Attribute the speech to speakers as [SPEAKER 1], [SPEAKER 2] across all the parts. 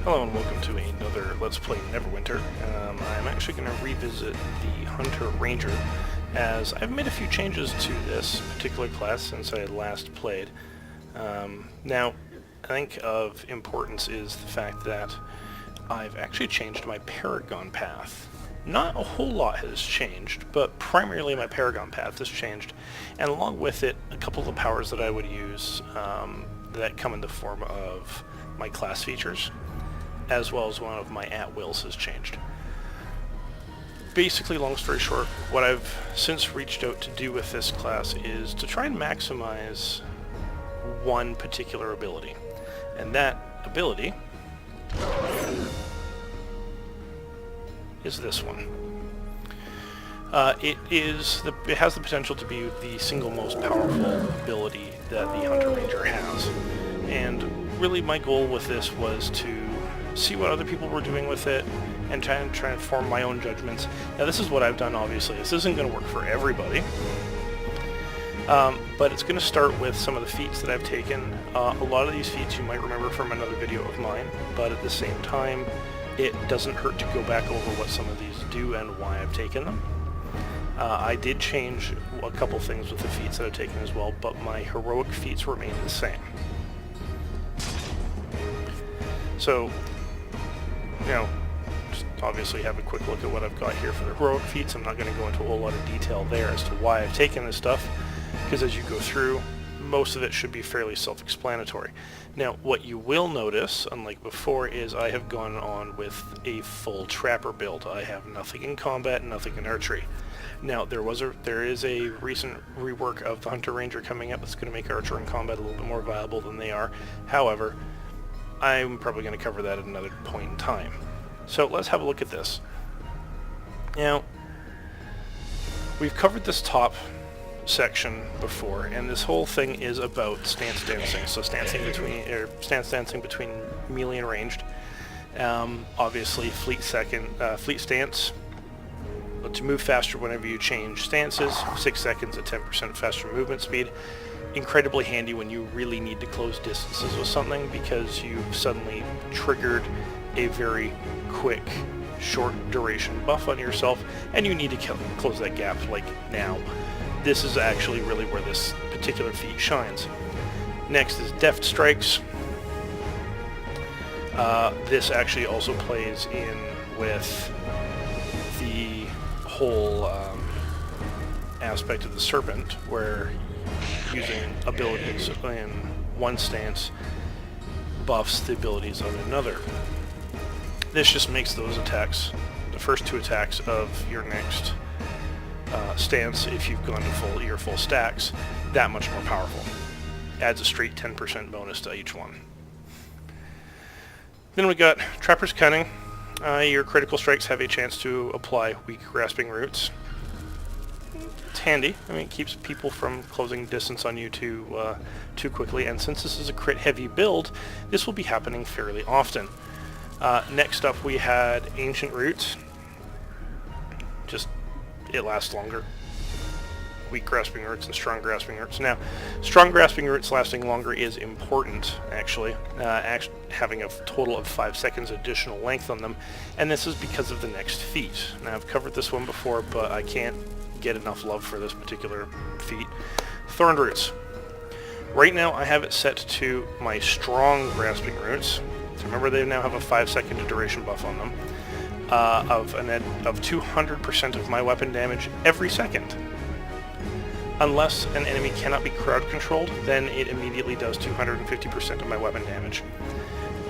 [SPEAKER 1] Hello and welcome to another Let's Play Neverwinter. I'm actually going to revisit the Hunter Ranger, as I've made a few changes to this particular class since I had last played. Now, I think of importance is the fact that I've actually changed my Paragon path. Not a whole lot has changed, but primarily my Paragon path has changed, and along with it, a couple of the powers that I would use that come in the form of my class features, as well as one of my at-wills has changed. Basically, long story short, what I've since reached out to do with this class is to try and maximize one particular ability. And that ability is this one. It has the potential to be the single most powerful ability that the Hunter Ranger has. And really my goal with this was to see what other people were doing with it and try and form my own judgments. Now this is what I've done, obviously. This isn't going to work for everybody. But it's going to start with some of the feats that I've taken. A lot of these feats you might remember from another video of mine, but at the same time it doesn't hurt to go back over what some of these do and why I've taken them. I did change a couple things with the feats that I've taken as well, but my heroic feats remain the same. So, just obviously have a quick look at what I've got here for the heroic feats. I'm not going to go into a whole lot of detail there as to why I've taken this stuff, because as you go through, most of it should be fairly self-explanatory. Now, what you will notice, unlike before, is I have gone on with a full trapper build. I have nothing in combat and nothing in archery. Now, there is a recent rework of the Hunter Ranger coming up that's going to make archer and combat a little bit more viable than they are. However, I'm probably going to cover that at another point in time. So let's have a look at this. Now, we've covered this top section before, and this whole thing is about stance dancing. So stance dancing between melee and ranged. Obviously, fleet stance. But to move faster whenever you change stances, 6 seconds at 10% faster movement speed. Incredibly handy when you really need to close distances with something, because you've suddenly triggered a very quick, short duration buff on yourself, and you need to close that gap like now. This is actually really where this particular feat shines. Next is deft strikes. This actually also plays in with the whole aspect of the serpent, where using abilities in one stance buffs the abilities of another. This just makes those attacks, the first two attacks of your next stance, if you've gone to your full stacks, that much more powerful. Adds a straight 10% bonus to each one. Then we got Trapper's Cunning. Your critical strikes have a chance to apply weak grasping roots. It's handy. I mean, it keeps people from closing distance on you too quickly, and since this is a crit heavy build, this will be happening fairly often. Next up we had Ancient Roots. Just, it lasts longer. Weak grasping roots and strong grasping roots. Now, strong grasping roots lasting longer is important, actually. Having a total of 5 seconds additional length on them, and this is because of the next feat. Now, I've covered this one before, but I can't get enough love for this particular feat. Thorned Roots. Right now, I have it set to my strong grasping roots. So remember, they now have a 5-second duration buff on them, of 200% of my weapon damage every second. Unless an enemy cannot be crowd controlled, then it immediately does 250% of my weapon damage,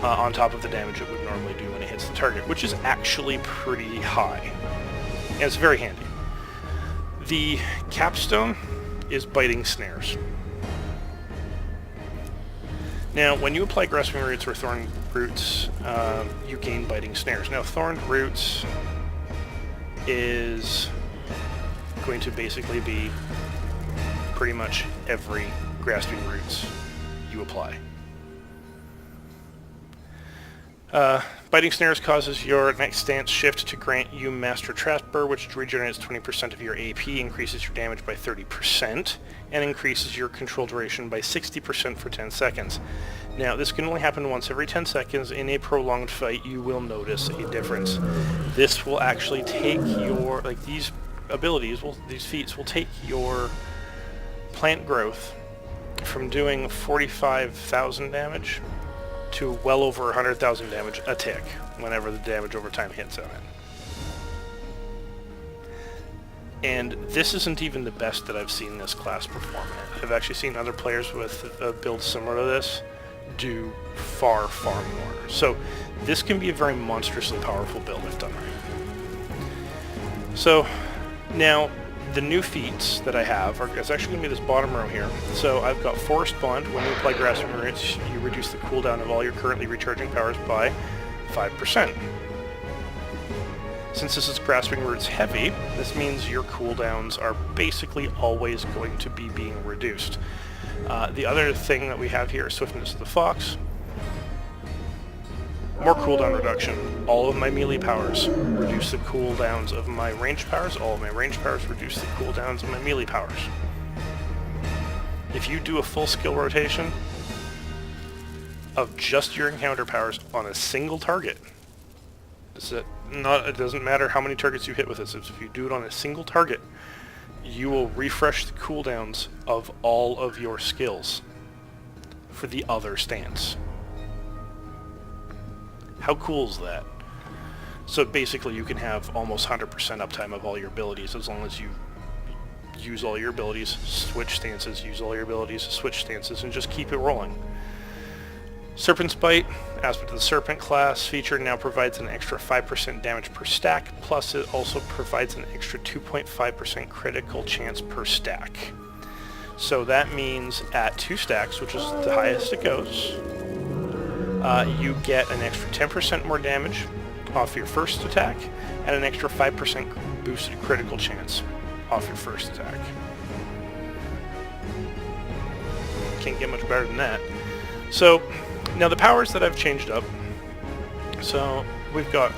[SPEAKER 1] on top of the damage it would normally do when it hits the target, which is actually pretty high. And it's very handy. The capstone is Biting Snares. Now, when you apply Grasping Roots or Thorn Roots, you gain Biting Snares. Now, Thorned Roots is going to basically be pretty much every Grasping Roots you apply. Biting Snares causes your next stance shift to grant you Master Trapper, which regenerates 20% of your AP, increases your damage by 30%, and increases your control duration by 60% for 10 seconds. Now, this can only happen once every 10 seconds. In a prolonged fight, you will notice a difference. This will actually take your, like these abilities, these feats will take your plant growth from doing 45,000 damage to well over 100,000 damage a tick whenever the damage over time hits on it. And this isn't even the best that I've seen this class perform at. I've actually seen other players with a build similar to this do far, far more. So this can be a very monstrously powerful build if done right. So now the new feats that I have are, it's actually going to be this bottom row here. So I've got Forest Bond. When you apply Grasping Roots, you reduce the cooldown of all your currently recharging powers by 5%. Since this is Grasping Roots heavy, this means your cooldowns are basically always going to be being reduced. The other thing that we have here is Swiftness of the Fox. More cooldown reduction. All of my melee powers reduce the cooldowns of my ranged powers. All of my ranged powers reduce the cooldowns of my melee powers. If you do a full skill rotation of just your encounter powers on a single target, it doesn't matter how many targets you hit with this. If you do it on a single target, you will refresh the cooldowns of all of your skills for the other stance. How cool is that? So basically you can have almost 100% uptime of all your abilities as long as you use all your abilities, switch stances, use all your abilities, switch stances, and just keep it rolling. Serpent's Bite, Aspect of the Serpent class feature, now provides an extra 5% damage per stack, plus it also provides an extra 2.5% critical chance per stack. So that means at 2 stacks, which is the highest it goes, you get an extra 10% more damage off your first attack, and an extra 5% boosted critical chance off your first attack. Can't get much better than that. So, now the powers that I've changed up. So, we've got,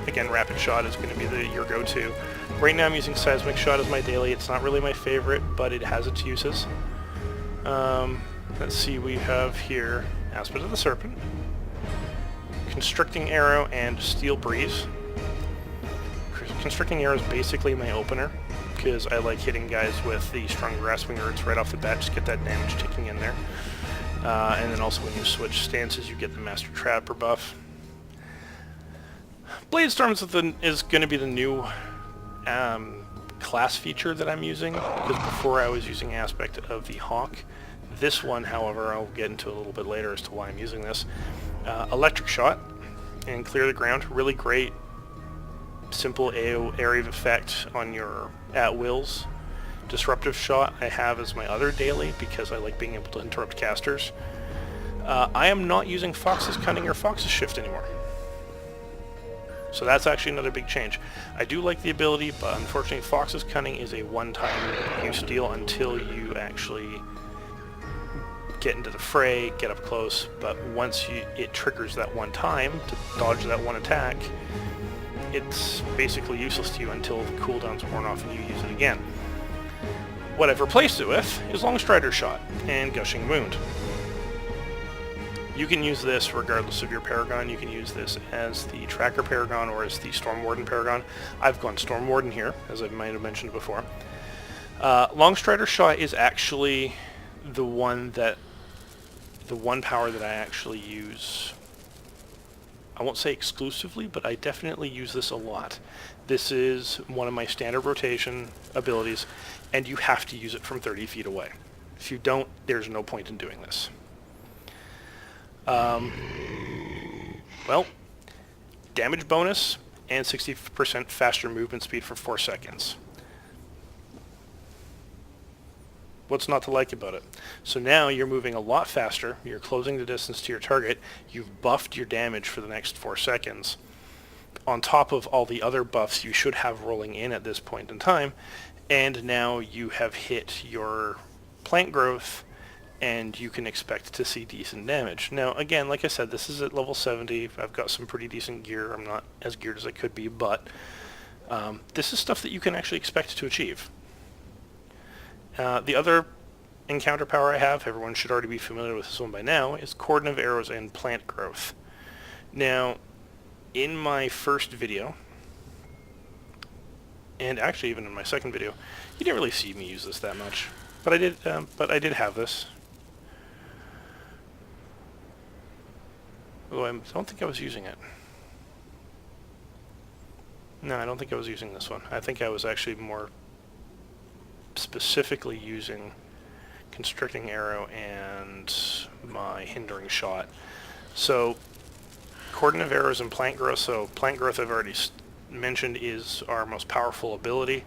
[SPEAKER 1] again, Rapid Shot is going to be your go-to. Right now I'm using Seismic Shot as my daily. It's not really my favorite, but it has its uses. Let's see, we have here Aspect of the Serpent, Constricting Arrow, and Steel Breeze. Constricting Arrow is basically my opener, because I like hitting guys with the strong Grasping Roots right off the bat, just get that damage ticking in there. And then also when you switch stances, you get the Master Trapper buff. Blade Storm is going to be the new class feature that I'm using, because before I was using Aspect of the Hawk. This one, however, I'll get into a little bit later as to why I'm using this. Electric Shot and Clear the Ground, really great, simple area of effect on your at-wills. Disruptive Shot I have as my other daily because I like being able to interrupt casters. I am not using Fox's Cunning or Fox's Shift anymore. So that's actually another big change. I do like the ability, but unfortunately Fox's Cunning is a one-time use deal until you actually get into the fray, get up close, but once it triggers that one time to dodge that one attack, it's basically useless to you until the cooldown's worn off and you use it again. What I've replaced it with is Longstrider Shot and Gushing Wound. You can use this regardless of your Paragon. You can use this as the Tracker Paragon or as the Stormwarden Paragon. I've gone Stormwarden here, as I might have mentioned before. Longstrider Shot is actually the one power that I actually use. I won't say exclusively, but I definitely use this a lot. This is one of my standard rotation abilities, and you have to use it from 30 feet away. If you don't, there's no point in doing this. Well, damage bonus and 60% faster movement speed for 4 seconds. What's not to like about it? So now you're moving a lot faster, you're closing the distance to your target, you've buffed your damage for the next 4 seconds, on top of all the other buffs you should have rolling in at this point in time, and now you have hit your plant growth and you can expect to see decent damage. Now, again, like I said, this is at level 70. I've got some pretty decent gear. I'm not as geared as I could be, but this is stuff that you can actually expect to achieve. The other encounter power I have, everyone should already be familiar with this one by now, is Cordon of Arrows and Plant Growth. Now, in my first video, and actually even in my second video, you didn't really see me use this that much, but I did have this. Although I don't think I was using it. No, I don't think I was using this one. I think I was actually more specifically using Constricting Arrow and my Hindering Shot. So, Cordon of Arrows and Plant Growth. So, Plant Growth I've already mentioned is our most powerful ability.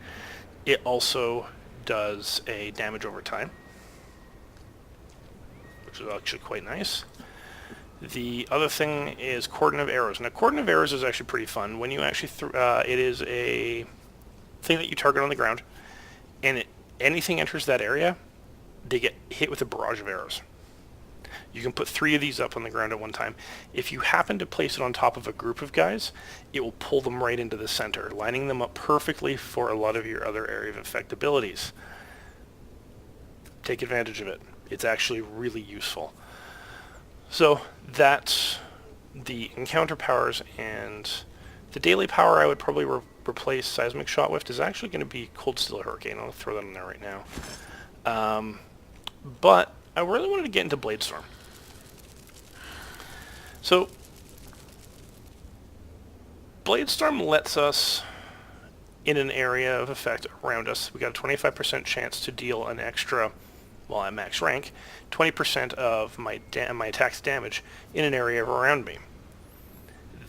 [SPEAKER 1] It also does a damage over time, which is actually quite nice. The other thing is Cordon of Arrows. Now, Cordon of Arrows is actually pretty fun. When you actually, it is a thing that you target on the ground, and anything enters that area, they get hit with a barrage of arrows. You can put 3 of these up on the ground at one time. If you happen to place it on top of a group of guys, it will pull them right into the center, lining them up perfectly for a lot of your other area of effect abilities. Take advantage of it. It's actually really useful. So that's the encounter powers, and the daily power I would probably replace Seismic Shot with is actually going to be Cold Steel Hurricane. I'll throw that in there right now. But I really wanted to get into Bladestorm. So Bladestorm lets us in an area of effect around us. We got a 25% chance to deal an extra, well, at max rank, 20% of my attack's damage in an area around me.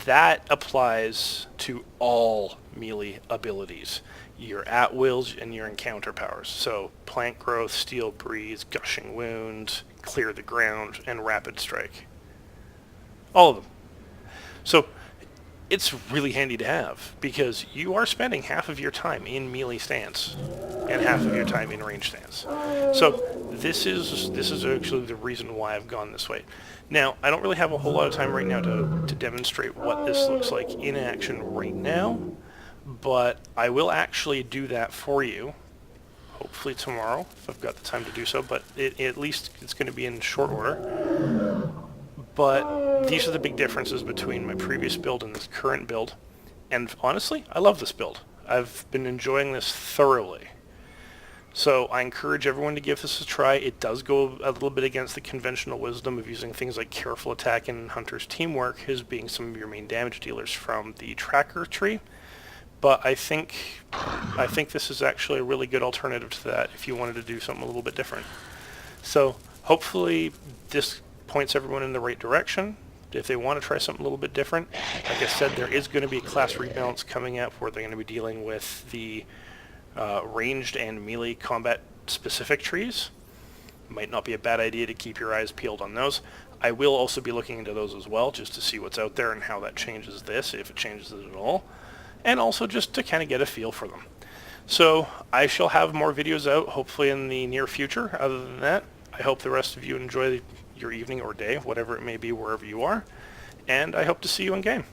[SPEAKER 1] That applies to all melee abilities, your at-wills and your encounter powers. So Plant Growth, Steel Breeze, Gushing Wound, Clear the Ground, and Rapid Strike. All of them. So it's really handy to have, because you are spending half of your time in melee stance and half of your time in range stance. So this is actually the reason why I've gone this way. Now, I don't really have a whole lot of time right now to demonstrate what this looks like in action right now, but I will actually do that for you, hopefully tomorrow, if I've got the time to do so, but at least it's going to be in short order. But these are the big differences between my previous build and this current build, and honestly, I love this build. I've been enjoying this thoroughly. So I encourage everyone to give this a try. It does go a little bit against the conventional wisdom of using things like Careful Attack and Hunter's Teamwork as being some of your main damage dealers from the tracker tree. But I think this is actually a really good alternative to that if you wanted to do something a little bit different. So hopefully this points everyone in the right direction. If they want to try something a little bit different, like I said, there is going to be a class rebalance coming up where they're going to be dealing with the ranged and melee combat specific trees. Might not be a bad idea to keep your eyes peeled on those. I will also be looking into those as well, just to see what's out there and how that changes this, if it changes it at all, and also just to kind of get a feel for them. So I shall have more videos out hopefully in the near future. Other than that, I hope the rest of you enjoy your evening or day, whatever it may be, wherever you are, and I hope to see you in game.